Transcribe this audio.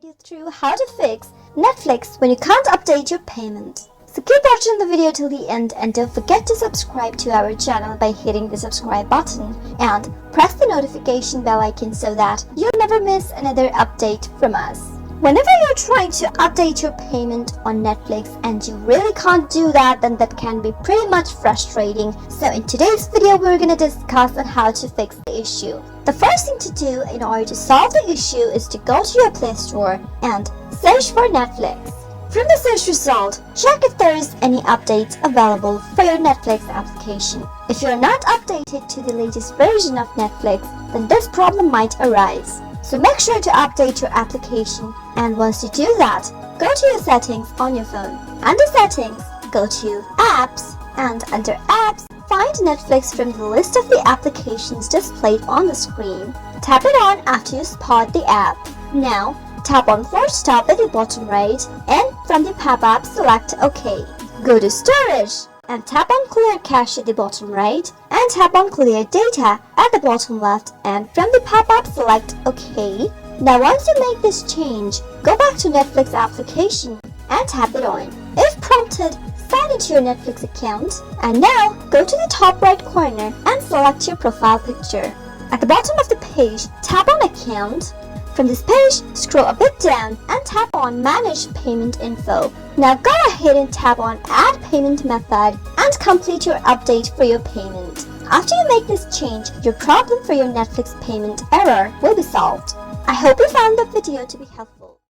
guide you through how to fix Netflix when you can't update your payment. So keep watching the video till the end and don't forget to subscribe to our channel by hitting the subscribe button and press the notification bell icon so that you'll never miss another update from us. Whenever you're trying to update your payment on Netflix and you really can't do that, then that can be pretty much frustrating. So in today's video, we're going to discuss on how to fix the issue. The first thing to do in order to solve the issue is to go to your Play Store and search for Netflix. From the search result, check if there is any updates available for your Netflix application. If you're not updated to the latest version of Netflix, then this problem might arise. So make sure to update your application, and once you do that, go to your settings on your phone. Under settings, go to apps, and under apps, find Netflix from the list of the applications displayed on the screen. Tap it on after you spot the app. Now, tap on Force Stop at the bottom right, and from the pop-up select OK. Go to Storage and tap on Clear Cache at the bottom right, and tap on Clear Data at the bottom left, and from the pop-up select OK. Now once you make this change, go back to Netflix application and tap it on. If prompted, sign into your Netflix account, and now go to the top right corner and select your profile picture. At the bottom of the page, tap on Account. From this page, scroll a bit down and tap on Manage Payment Info. Now go ahead and tap on Add Payment Method and complete your update for your payment. After you make this change, your problem for your Netflix payment error will be solved. I hope you found the video to be helpful.